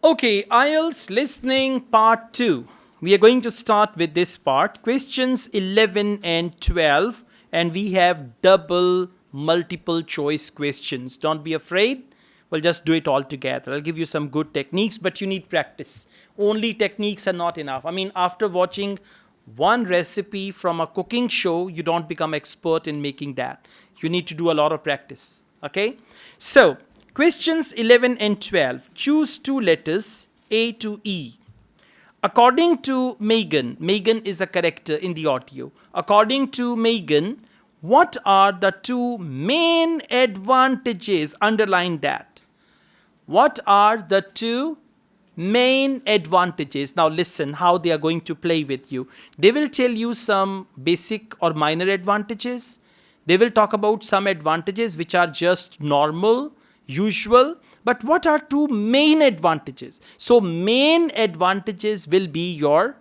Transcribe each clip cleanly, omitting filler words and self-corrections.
Okay, IELTS listening part 2. We are going to start with this part, questions 11 and 12, and we have double multiple choice questions. Don't be afraid. We'll just do it all together. I'll give you some good techniques, but you need practice. Only techniques are not enough. I mean, after watching one recipe from a cooking show, you don't become expert in making that. You need to do a lot of practice. Okay? So, questions 11 and 12. Choose two letters, A to E. According to Megan, Megan is a character in the audio. According to Megan, what are the two main advantages? Underline that. What are the two main advantages? Now listen how they are going to play with you. They will tell you some basic or minor advantages. They will talk about some advantages which are just normal, usual. But what are two main advantages? So main advantages will be your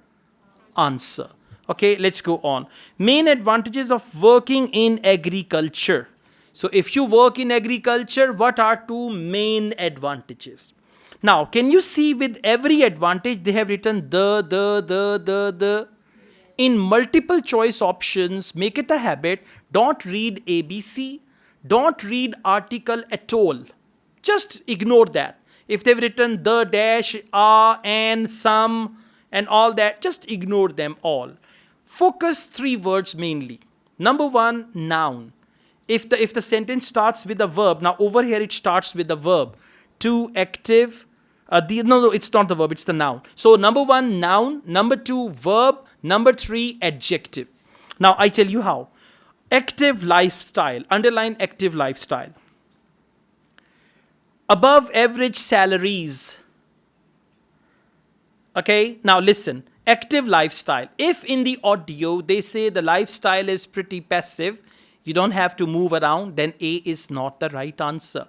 answer. Okay, let's go on. Main advantages of working in agriculture. So if you work in agriculture, what are two main advantages? Now, can you see with every advantage they have written the. In multiple choice options, make it a habit. Don't read ABC. Don't read article at all. Just ignore that. If they've written the dash, and some and all that, just ignore them all. Focus three words mainly. Number one, noun. If the sentence starts with a verb, now over here it starts with a verb. Two, active. No, it's not the verb, it's the noun. So number one, noun. Number two, verb. Number three, adjective. Now I tell you how. Active lifestyle. Underline active lifestyle. Above average salaries. Okay, now listen. Active lifestyle. If in the audio they say the lifestyle is pretty passive, you don't have to move around, then A is not the right answer.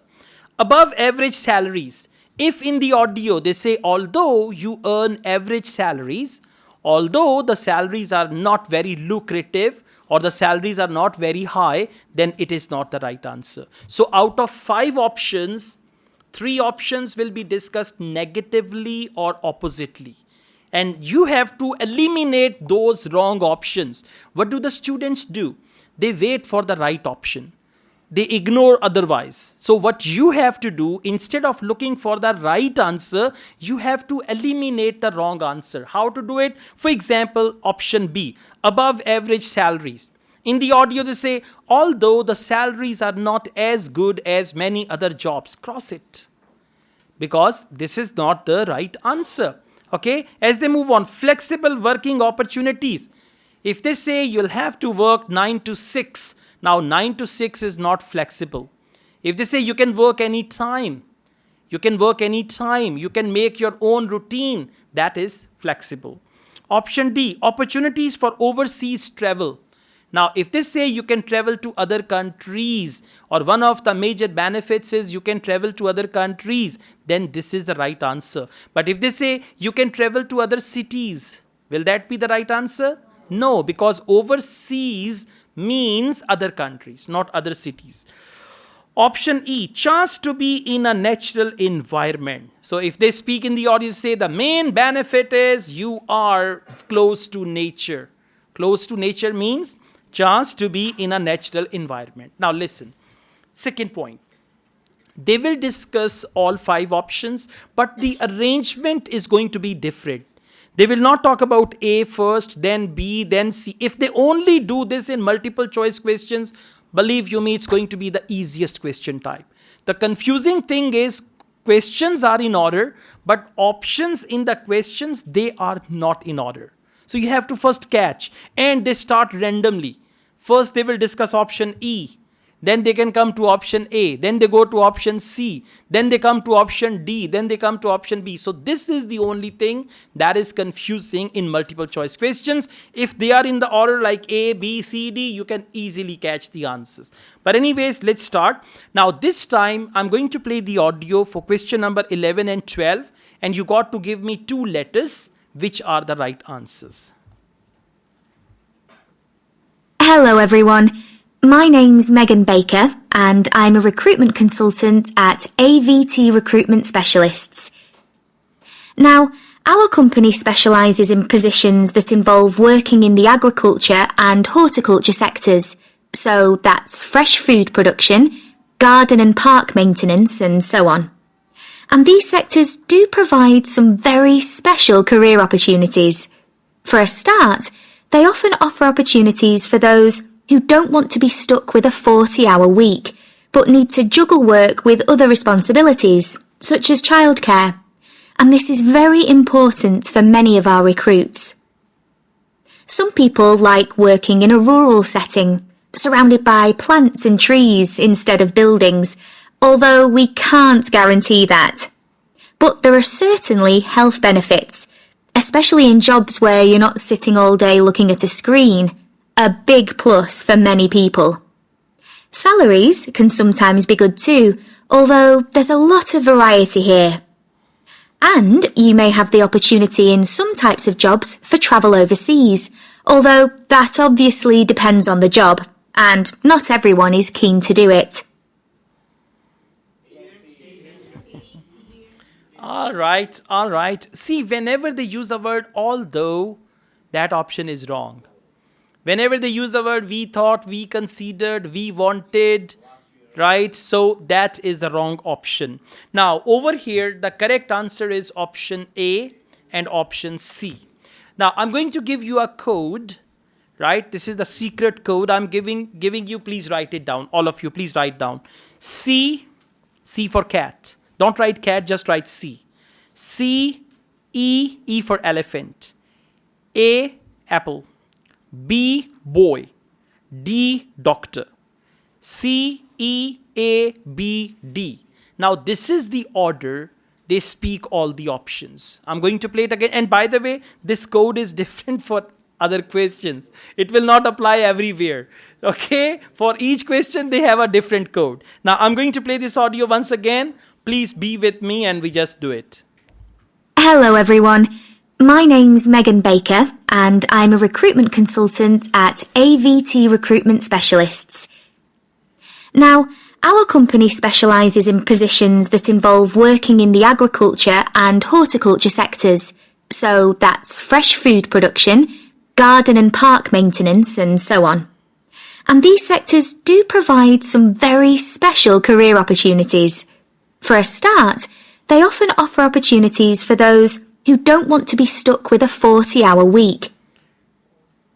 Above average salaries. If in the audio they say although you earn average salaries, although the salaries are not very lucrative or the salaries are not very high, then it is not the right answer. So out of 5 options, 3 options will be discussed negatively or oppositely. And you have to eliminate those wrong options. What do the students do? They wait for the right option. They ignore otherwise. So what you have to do, instead of looking for the right answer, you have to eliminate the wrong answer. How to do it? For example, option B, above average salaries. In the audio they say, although the salaries are not as good as many other jobs, cross it. Because this is not the right answer. Okay, as they move on, flexible working opportunities. If they say you'll have to work 9 to 6, now 9 to 6 is not flexible. If they say you can work anytime, you can work anytime, you can make your own routine, that is flexible. Option D, opportunities for overseas travel. Now, if they say you can travel to other countries, or one of the major benefits is you can travel to other countries, then this is the right answer. But if they say you can travel to other cities, will that be the right answer? No, because overseas means other countries, not other cities. Option E, chance to be in a natural environment. So if they speak in the audio, say the main benefit is you are close to nature. Close to nature means chance to be in a natural environment. Now listen, second point. They will discuss all 5 options, but the arrangement is going to be different. They will not talk about A first, then B, then C. If they only do this in multiple choice questions, believe you me, it's going to be the easiest question type. The confusing thing is questions are in order, but options in the questions, they are not in order. So you have to first catch, and they start randomly. First they will discuss option E. Then they can come to option A, then they go to option C, then they come to option D, then they come to option B. So this is the only thing that is confusing in multiple choice questions. If they are in the order like A, B, C, D, you can easily catch the answers. But anyways, let's start. Now this time, I'm going to play the audio for question number 11 and 12, and you got to give me 2 letters which are the right answers. Hello everyone. My name's Megan Baker and I'm a recruitment consultant at AVT Recruitment Specialists. Now, our company specialises in positions that involve working in the agriculture and horticulture sectors. So that's fresh food production, garden and park maintenance, and so on. And these sectors do provide some very special career opportunities. For a start, they often offer opportunities for those who don't want to be stuck with a 40-hour week, but need to juggle work with other responsibilities, such as childcare. And this is very important for many of our recruits. Some people like working in a rural setting, surrounded by plants and trees instead of buildings, although we can't guarantee that. But there are certainly health benefits, especially in jobs where you're not sitting all day looking at a screen, a big plus for many people. Salaries can sometimes be good too, although there's a lot of variety here. And you may have the opportunity in some types of jobs for travel overseas, although that obviously depends on the job, and not everyone is keen to do it. All right. See, whenever they use the word although, that option is wrong. Whenever they use the word we thought, we considered, we wanted, right? So that is the wrong option. Now, over here, the correct answer is option A and option C. Now, I'm going to give you a code, right? This is the secret code I'm giving you. Please write it down. All of you, please write down. C for cat. Don't write cat, just write C. C, E for elephant. A, apple. B, boy. D, doctor. C, E, A, B, D. Now, this is the order they speak all the options. I'm going to play it again. And by the way, this code is different for other questions. It will not apply everywhere. Okay? For each question, they have a different code. Now, I'm going to play this audio once again. Please be with me and we just do it. Hello everyone. My name's Megan Baker and I'm a recruitment consultant at AVT Recruitment Specialists. Now, our company specialises in positions that involve working in the agriculture and horticulture sectors. So that's fresh food production, garden and park maintenance, and so on. And these sectors do provide some very special career opportunities. For a start, they often offer opportunities for those who don't want to be stuck with a 40-hour week.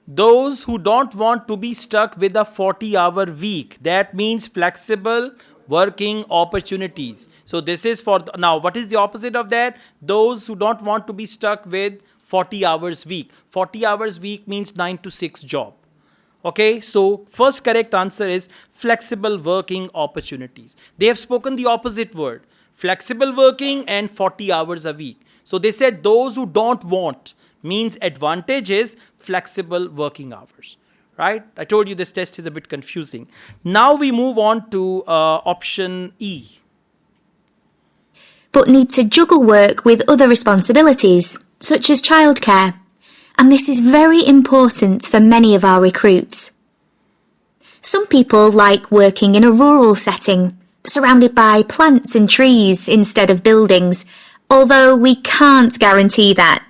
Those who don't want to be stuck with a 40-hour week. That means flexible working opportunities. So this is for, now what is the opposite of that? Those who don't want to be stuck with 40 hours week. 40 hours week means 9 to 6 job. Okay, so first correct answer is flexible working opportunities. They have spoken the opposite word. Flexible working and 40 hours a week. So they said those who don't want means advantage is flexible working hours. Right? I told you this test is a bit confusing. Now we move on to option E. But need to juggle work with other responsibilities, such as childcare. And this is very important for many of our recruits. Some people like working in a rural setting, surrounded by plants and trees instead of buildings, although we can't guarantee that.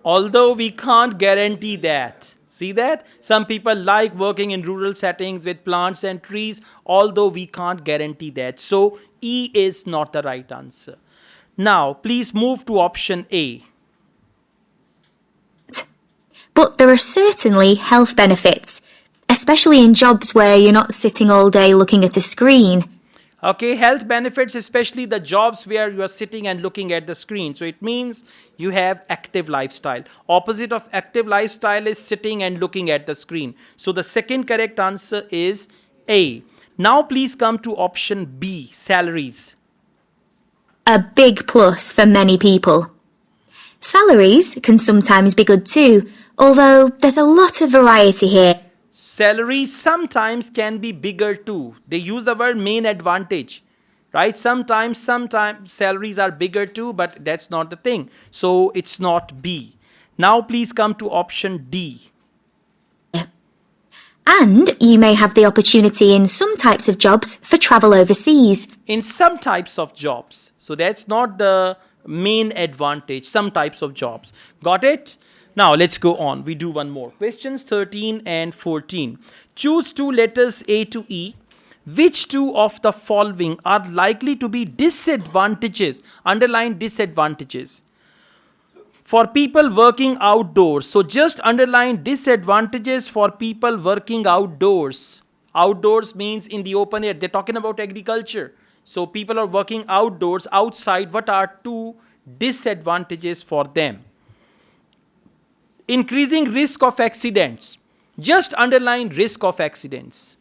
Although we can't guarantee that. See that? Some people like working in rural settings with plants and trees, although we can't guarantee that. So E is not the right answer. Now, please move to option A. But there are certainly health benefits, especially in jobs where you're not sitting all day looking at a screen. Okay, health benefits, especially the jobs where you are sitting and looking at the screen. So it means you have active lifestyle. Opposite of active lifestyle is sitting and looking at the screen. So the second correct answer is A. Now please come to option B, salaries. A big plus for many people. Salaries can sometimes be good too, although there's a lot of variety here. Salaries sometimes can be bigger too. They use the word main advantage, right? Sometimes salaries are bigger too, but that's not the thing. So it's not B. Now please come to option D. And you may have the opportunity in some types of jobs for travel overseas. In some types of jobs. So that's not the main advantage, some types of jobs. Got it? Now let's go on. We do one more. Questions 13 and 14. Choose two letters A to E. Which two of the following are likely to be disadvantages? Underline disadvantages. For people working outdoors. So just underline disadvantages for people working outdoors. Outdoors means in the open air. They're talking about agriculture. So people are working outdoors, outside. What are two disadvantages for them? Increasing risk of accidents. Just underline risk of accidents.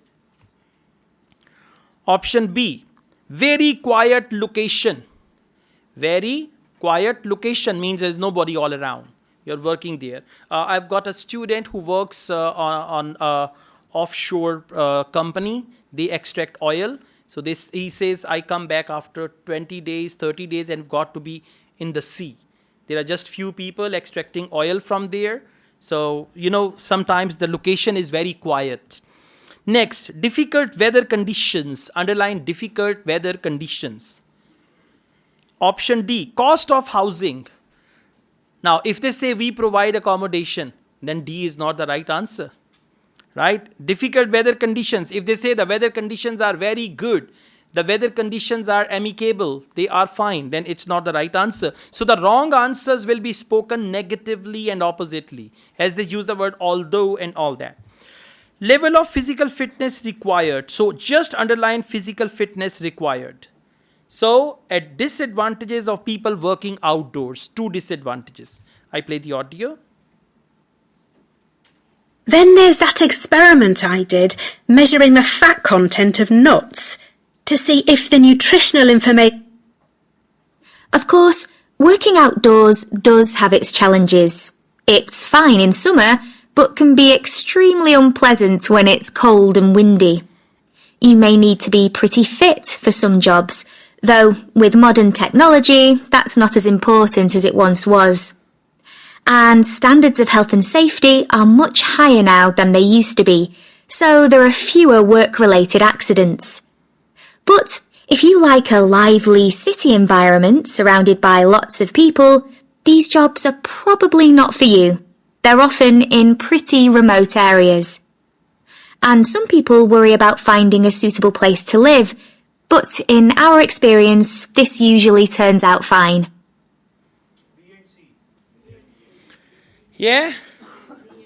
Option B, very quiet location. Very quiet location means there's nobody all around. You're working there. I've got a student who works on a offshore company. They extract oil. So he says, I come back after 20 days, 30 days and got to be in the sea. There are just few people extracting oil from there. So, sometimes the location is very quiet. Next, difficult weather conditions. Underline difficult weather conditions. Option D, cost of housing. Now, if they say we provide accommodation, then D is not the right answer. Right? Difficult weather conditions. If they say the weather conditions are very good, the weather conditions are amicable, they are fine, then it's not the right answer. So the wrong answers will be spoken negatively and oppositely, as they use the word although and all that. Level of physical fitness required. So just underline physical fitness required. So at disadvantages of people working outdoors, two disadvantages. I play the audio. Then there's that experiment I did measuring the fat content of nuts to see if the nutritional information... Of course, working outdoors does have its challenges. It's fine in summer, but can be extremely unpleasant when it's cold and windy. You may need to be pretty fit for some jobs, though with modern technology, that's not as important as it once was. And standards of health and safety are much higher now than they used to be, so there are fewer work-related accidents. But if you like a lively city environment surrounded by lots of people, these jobs are probably not for you. They're often in pretty remote areas. And some people worry about finding a suitable place to live, but in our experience, this usually turns out fine. Yeah?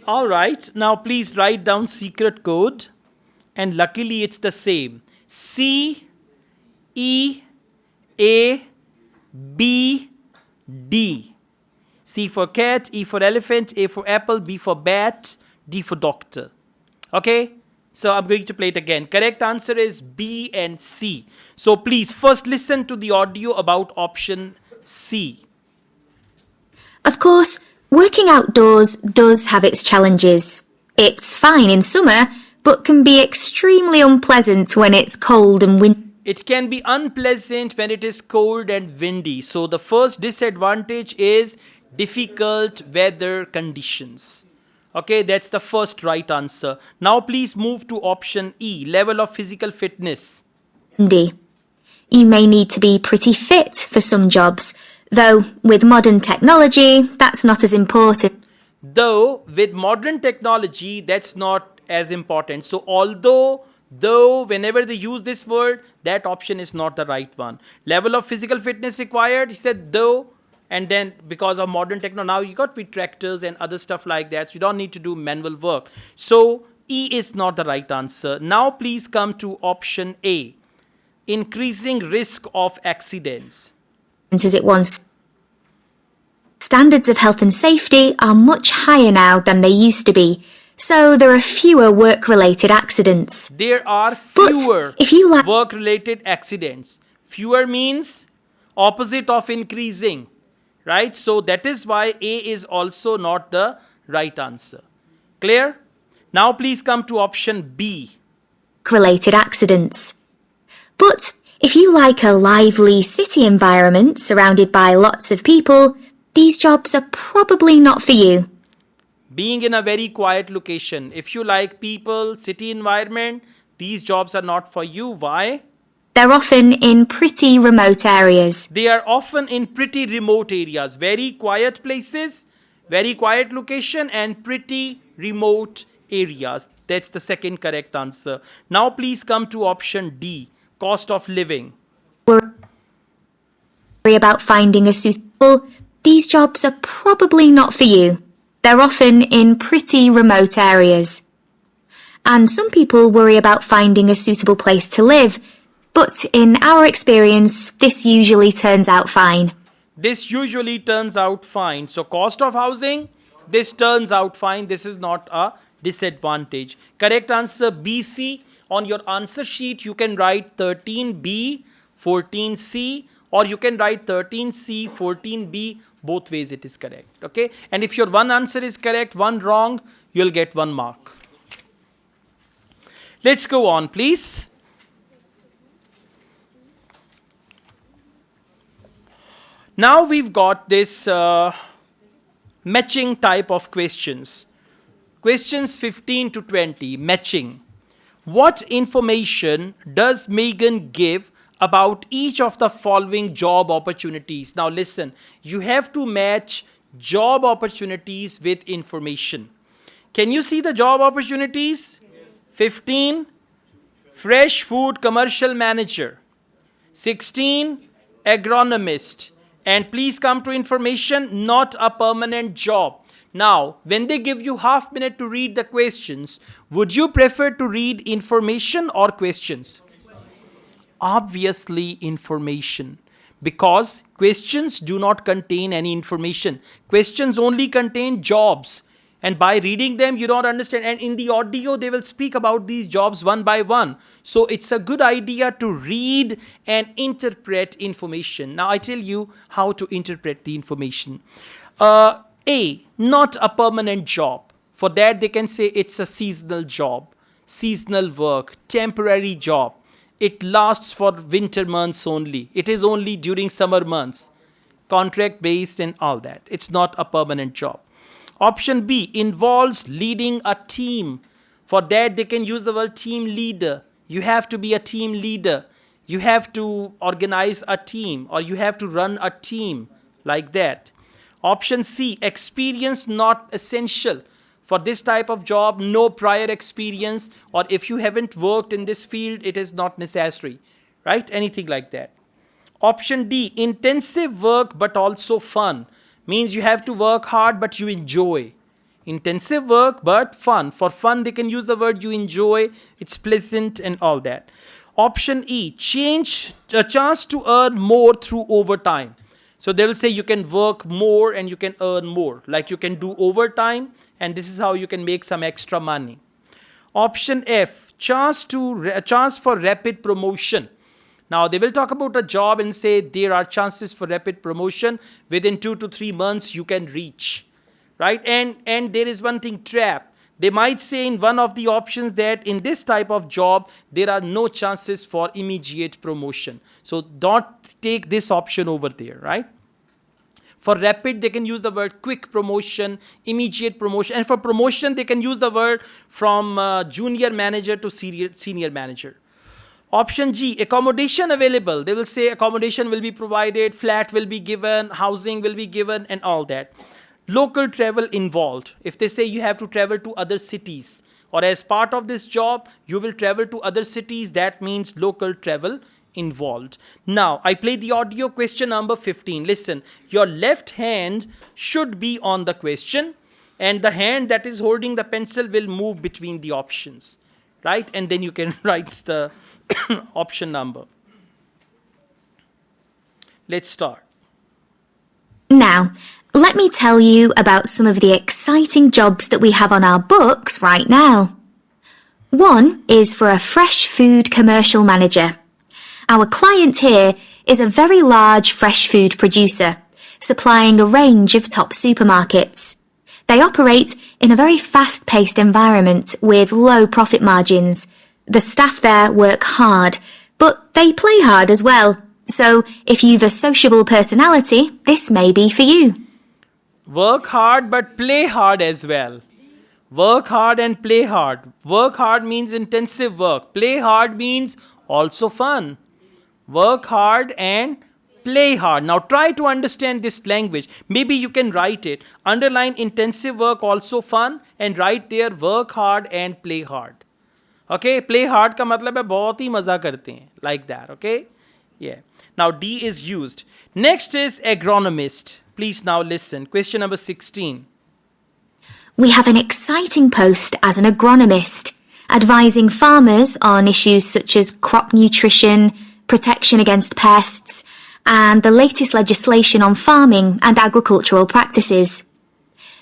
All right. Now please write down secret code. And luckily it's the same. C, E, A, B, D. C for cat, E for elephant, A for apple, B for bat, D for doctor. Okay? So I'm going to play it again. Correct answer is B and C. So please first listen to the audio about option C. Of course, working outdoors does have its challenges. It's fine in summer, but can be extremely unpleasant when it's cold and windy. It can be unpleasant when it is cold and windy. So the first disadvantage is difficult weather conditions. Okay, that's the first right answer. Now please move to option E, level of physical fitness. You may need to be pretty fit for some jobs, though with modern technology, that's not as important. Though with modern technology, that's not as important. So although, though, whenever they use this word, that option is not the right one. Level of physical fitness required, he said though, and then because of modern technology, now you got with tractors and other stuff like that, so you don't need to do manual work. So E is not the right answer. Now please come to option A, increasing risk of accidents. As it once. Standards of health and safety are much higher now than they used to be, so there are fewer work-related accidents. There are fewer work-related accidents. Fewer means opposite of increasing, right? So that is why A is also not the right answer. Clear? Now please come to option B. Related accidents. But if you like a lively city environment surrounded by lots of people, these jobs are probably not for you. Being in a very quiet location. If you like people, city environment, these jobs are not for you. Why? They're often in pretty remote areas. They are often in pretty remote areas, very quiet places, very quiet location, and pretty remote areas. That's the second correct answer. Now please come to option D, cost of living. Worry about finding a suitable. These jobs are probably not for you. They're often in pretty remote areas. And some people worry about finding a suitable place to live, but in our experience, this usually turns out fine. This usually turns out fine. So cost of housing, this turns out fine. This is not a disadvantage. Correct answer BC. On your answer sheet, you can write 13B, 14C, or you can write 13C, 14B. Both ways it is correct. Okay. And if your one answer is correct, one wrong, you'll get 1 mark. Let's go on, please. Now we've got this matching type of questions. Questions 15 to 20, matching. What information does Megan give about each of the following job opportunities? Now listen, you have to match job opportunities with information. Can you see the job opportunities? 15, fresh food commercial manager. 16, agronomist. And please come to information, not a permanent job. Now, when they give you half minute to read the questions, would you prefer to read information or questions? Obviously, information. Because questions do not contain any information. Questions only contain jobs. And by reading them, you don't understand. And in the audio, they will speak about these jobs one by one. So it's a good idea to read and interpret information. Now I tell you how to interpret the information. A, not a permanent job. For that, they can say it's a seasonal job, seasonal work, temporary job. It lasts for winter months only. It is only during summer months. Contract based and all that. It's not a permanent job. Option B involves leading a team. For that, they can use the word team leader. You have to be a team leader. You have to organize a team or you have to run a team like that. Option C, experience not essential. For this type of job, no prior experience, or if you haven't worked in this field, it is not necessary, right? Anything like that. Option D, intensive work but also fun. Means you have to work hard but you enjoy. Intensive work but fun. For fun, they can use the word you enjoy. It's pleasant and all that. Option E, change a chance to earn more through overtime. So they will say you can work more and you can earn more. Like you can do overtime and this is how you can make some extra money. Option F, chance for rapid promotion. Now they will talk about a job and say there are chances for rapid promotion within 2 to 3 months you can reach, right? And there is one thing, trap. They might say in one of the options that in this type of job there are no chances for immediate promotion. So don't take this option over there, right? For rapid, they can use the word quick promotion, immediate promotion. And for promotion, they can use the word from junior manager to senior manager. Option G, accommodation available. They will say accommodation will be provided, flat will be given, housing will be given, and all that. Local travel involved. If they say you have to travel to other cities, or as part of this job, you will travel to other cities, that means local travel involved. Now, I play the audio. Question number 15. Listen, your left hand should be on the question, and the hand that is holding the pencil will move between the options, right? And then you can write the option number. Let's start. Now, let me tell you about some of the exciting jobs that we have on our books right now. One is for a fresh food commercial manager. Our client here is a very large fresh food producer, supplying a range of top supermarkets. They operate in a very fast-paced environment with low profit margins. The staff there work hard, but they play hard as well. So if you've a sociable personality, this may be for you. Work hard but play hard as well. Work hard and play hard. Work hard means intensive work. Play hard means also fun. Work hard and play hard. Now try to understand this language. Maybe you can write it. Underline intensive work also fun and write there work hard and play hard. Okay, play hard का मतलब है बहुत ही मजा करते हैं. Like that, okay? Yeah. Now D is used. Next is agronomist. Please now listen. Question number 16. We have an exciting post as an agronomist, advising farmers on issues such as crop nutrition, protection against pests, and the latest legislation on farming and agricultural practices.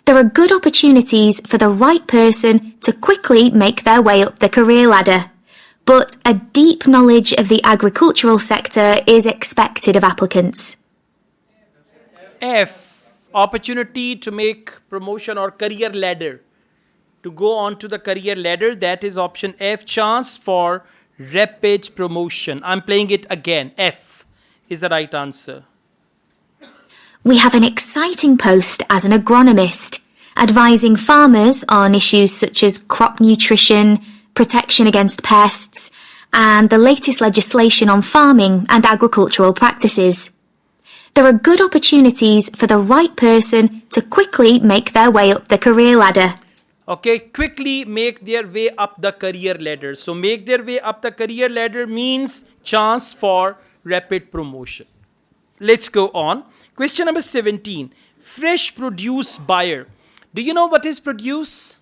There are good opportunities for the right person to quickly make their way up the career ladder, but a deep knowledge of the agricultural sector is expected of applicants. F, opportunity to make promotion or career ladder. To go on to the career ladder, that is option F, chance for rapid promotion. I'm playing it again. F is the right answer. We have an exciting post as an agronomist, advising farmers on issues such as crop nutrition, protection against pests, and the latest legislation on farming and agricultural practices. There are good opportunities for the right person to quickly make their way up the career ladder. Okay, quickly make their way up the career ladder. So make their way up the career ladder means chance for rapid promotion. Let's go on. Question number 17. Fresh produce buyer. Do you know what is produce?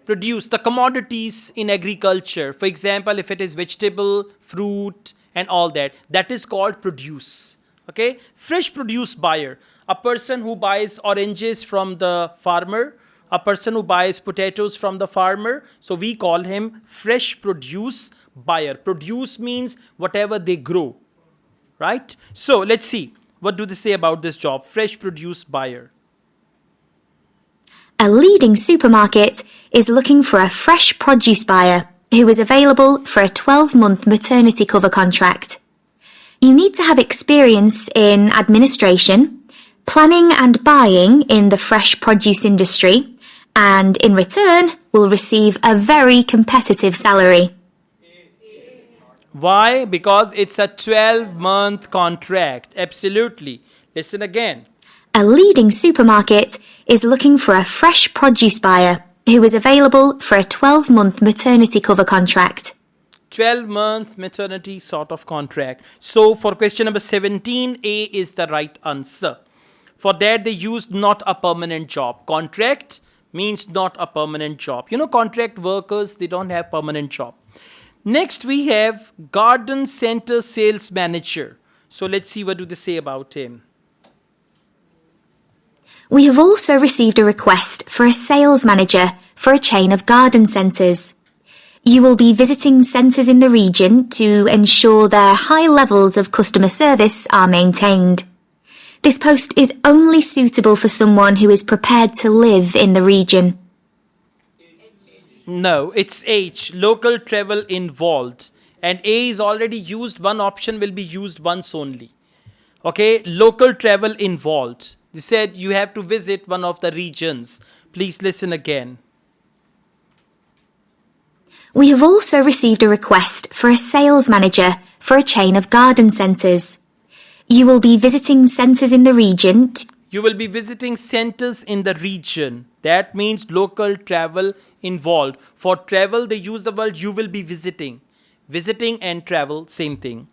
Produce, the commodities in agriculture. For example, if it is vegetable, fruit, and all that, that is called produce. Okay? Fresh produce buyer. A person who buys oranges from the farmer, a person who buys potatoes from the farmer. So we call him fresh produce buyer. Produce means whatever they grow. Right? So let's see. What do they say about this job? Fresh produce buyer. A leading supermarket is looking for a fresh produce buyer who is available for a 12-month maternity cover contract. You need to have experience in administration, planning and buying in the fresh produce industry, and in return will receive a very competitive salary. Why? Because it's a 12-month contract. Absolutely. Listen again. A leading supermarket is looking for a fresh produce buyer who is available for a 12-month maternity cover contract. 12-month maternity sort of contract. So for question number 17, A is the right answer. For that they used not a permanent job. Contract means not a permanent job. You know, contract workers, they don't have permanent job. Next we have garden center sales manager. So let's see what do they say about him. We have also received a request for a sales manager for a chain of garden centres. You will be visiting centres in the region to ensure their high levels of customer service are maintained. This post is only suitable for someone who is prepared to live in the region. No, it's H, local travel involved. And A is already used, one option will be used once only. Okay, local travel involved. They said you have to visit one of the regions. Please listen again. We have also received a request for a sales manager for a chain of garden centres. You will be visiting centres in the region. You will be visiting centres in the region. That means local travel involved. For travel, they use the word you will be visiting. Visiting and travel, same thing.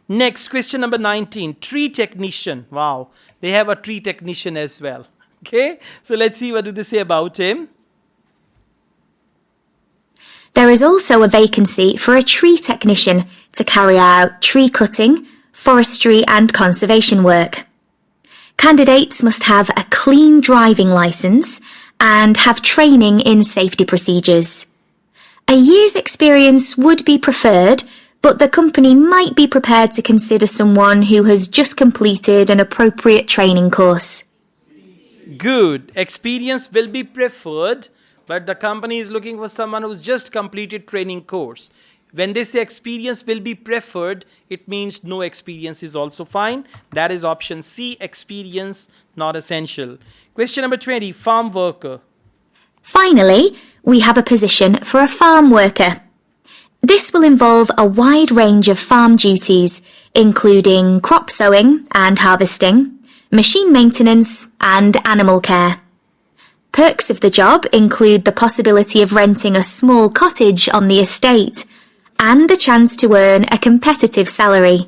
Next, question number 19. Tree technician. Wow, they have a tree technician as well. Okay, so let's see what do they say about him. There is also a vacancy for a tree technician to carry out tree cutting, forestry and conservation work. Candidates must have a clean driving licence and have training in safety procedures. A year's experience would be preferred, but the company might be prepared to consider someone who has just completed an appropriate training course. Good. Experience will be preferred, but the company is looking for someone who's just completed training course. When they say experience will be preferred, it means no experience is also fine. That is option C, experience not essential. Question number 20, farm worker. Finally, we have a position for a farm worker. This will involve a wide range of farm duties, including crop sowing and harvesting, machine maintenance, and animal care. Perks of the job include the possibility of renting a small cottage on the estate and the chance to earn a competitive salary.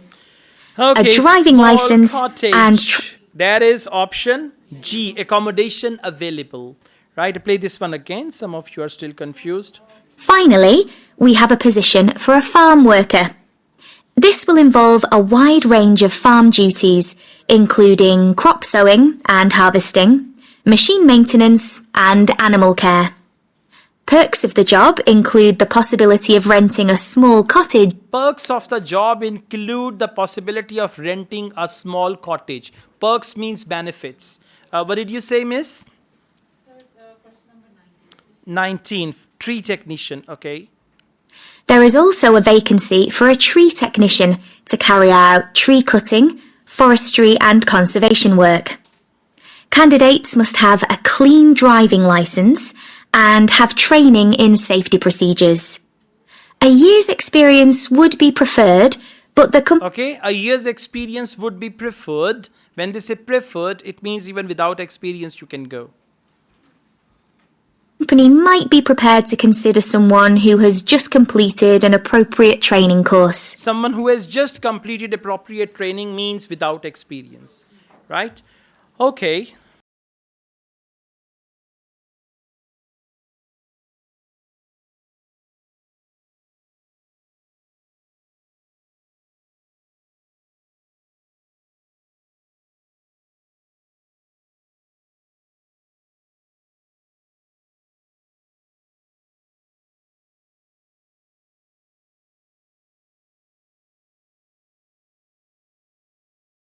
Okay, A driving small license cottage. and That is option G, accommodation available. Right, I play this one again. Some of you are still confused. Finally, we have a position for a farm worker. This will involve a wide range of farm duties, including crop sowing and harvesting, machine maintenance, and animal care. Perks of the job include the possibility of renting a small cottage. Perks of the job include the possibility of renting a small cottage. Perks means benefits. What did you say, miss? Sir, question number 19, tree technician, okay. There is also a vacancy for a tree technician to carry out tree cutting, forestry and conservation work. Candidates must have a clean driving licence and have training in safety procedures. A year's experience would be preferred, but the Okay, a year's experience would be preferred. When they say preferred, it means even without experience you can go. company might be prepared to consider someone who has just completed an appropriate training course. Someone who has just completed appropriate training means without experience, right? Okay,